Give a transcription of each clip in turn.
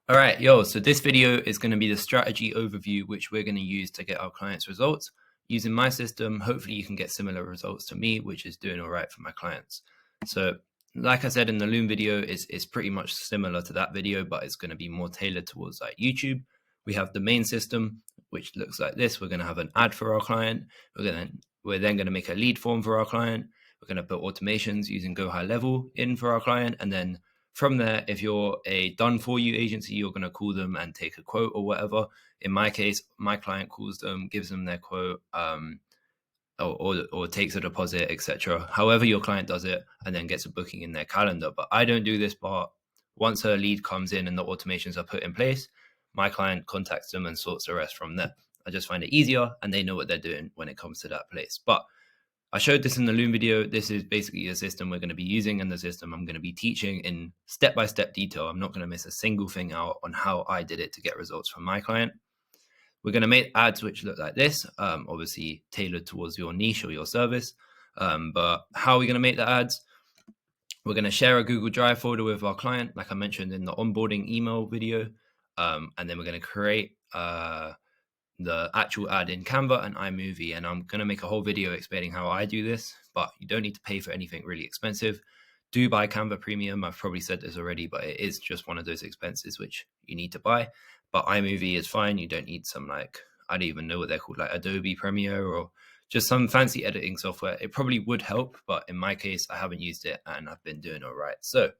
All right, so this video is going to be the strategy overview, which we're going to use to get our clients results. Using my system, hopefully you can get similar results to me, which is doing all right for my clients. So like I said in the Loom video, it's pretty much similar to that video, but it's going to be more tailored towards like YouTube. We have the main system, which looks like this. We're going to have an ad for our client. We're then going to make a lead form for our client. We're going to put automations using Go High Level in for our client. And then from there, if you're a done for you agency, you're going to call them and take a quote or whatever. In my case, my client calls them, gives them their quote, or takes a deposit, etc. However your client does it, and then gets a booking in their calendar. But I don't do this part. Once a lead comes in and the automations are put in place, my client contacts them and sorts the rest from there. I just find it easier, and they know what they're doing when it comes to that place. But I showed this in the Loom video. This is basically a system we're going to be using, and the system I'm going to be teaching in step-by-step detail. I'm not going to miss a single thing out on how I did it to get results from my client. We're going to make ads which look like this, obviously tailored towards your niche or your service. But how are we going to make the ads? We're going to share a Google Drive folder with our client, like I mentioned in the onboarding email video. And then we're going to create the actual ad in Canva and iMovie. And I'm going to make a whole video explaining how I do this, but you don't need to pay for anything really expensive. Do buy Canva Premium. I've probably said this already, but it is just one of those expenses which you need to buy. But iMovie is fine. You don't need some I don't even know what they're called, like Adobe Premiere or just some fancy editing software. It probably would help, but in my case, I haven't used it and I've been doing all right. So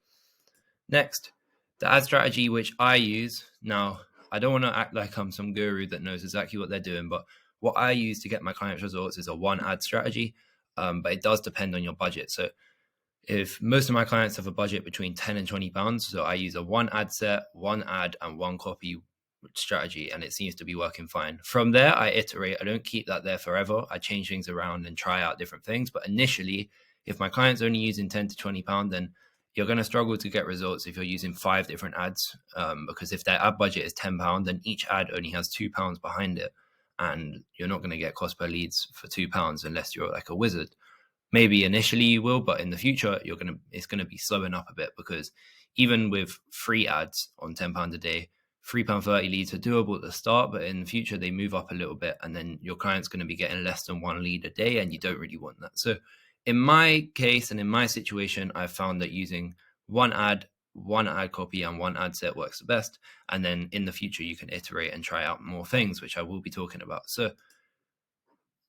next, the ad strategy which I use. Now, I don't want to act like I'm some guru that knows exactly what they're doing, but what I use to get my clients results is a one ad strategy, but it does depend on your budget. So if most of my clients have a budget between 10 and 20 pounds, so I use a one ad set, one ad and one copy strategy, and it seems to be working fine. From there, I iterate. I don't keep that there forever. I change things around and try out different things. But initially, if my client's only using 10 to 20 pounds, then you're going to struggle to get results if you're using 5 different ads, because if their ad budget is £10, then each ad only has £2 behind it, and you're not going to get cost per leads for £2 unless you're like a wizard. Maybe initially you will, but in the future it's going to be slowing up a bit, because even with free ads on £10 a day, £3.30 leads are doable at the start, but in the future they move up a little bit, and then your client's going to be getting less than 1 lead a day, and you don't really want that. So in my case and in my situation, I've found that using one ad copy and one ad set works the best. And then in the future, you can iterate and try out more things, which I will be talking about. So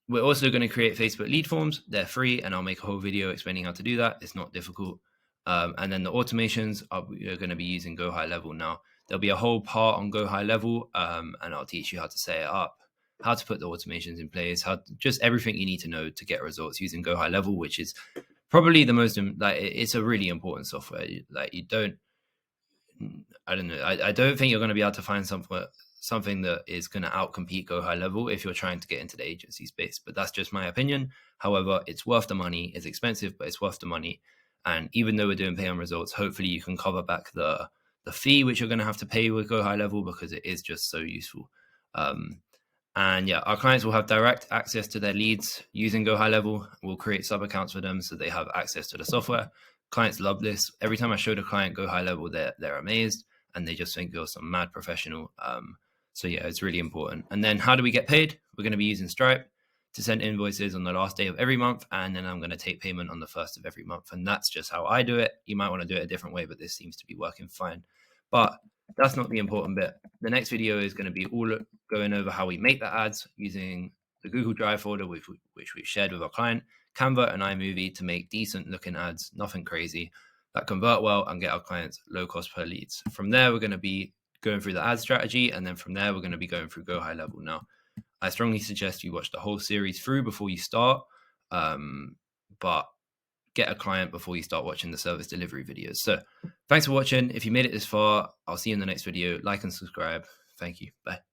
we're also going to create Facebook lead forms. They're free, and I'll make a whole video explaining how to do that. It's not difficult. And then the automations we're going to be using Go High Level. Now, there'll be a whole part on Go High Level, and I'll teach you how to set it up, how to put the automations in place, just everything you need to know to get results using Go High Level, which is probably the most, it's a really important software. I don't know. I don't think you're going to be able to find something that is going to outcompete Go High Level if you're trying to get into the agency space, but that's just my opinion. However, it's worth the money. It's expensive, but it's worth the money. And even though we're doing pay on results, hopefully you can cover back the fee which you're going to have to pay with Go High Level, because it is just so useful. And yeah, our clients will have direct access to their leads using Go High Level. We'll create sub accounts for them so they have access to the software. Clients love this. Every time I show the client Go High Level, they're amazed, and they just think you're some mad professional. So yeah, it's really important. And then how do we get paid? We're going to be using Stripe to send invoices on the last day of every month, and then I'm going to take payment on the first of every month. And that's just how I do it. You might want to do it a different way, but this seems to be working fine. But that's not the important bit. The next video is going to be all going over how we make the ads using the Google Drive folder, which we've shared with our client, Canva and iMovie, to make decent looking ads, nothing crazy, that convert well and get our clients low cost per leads. From there, we're going to be going through the ad strategy, and then from there, we're going to be going through Go High Level. Now, I strongly suggest you watch the whole series through before you start, but get a client before you start watching the service delivery videos. So thanks for watching. If you made it this far, I'll see you in the next video. Like and subscribe. Thank you. Bye.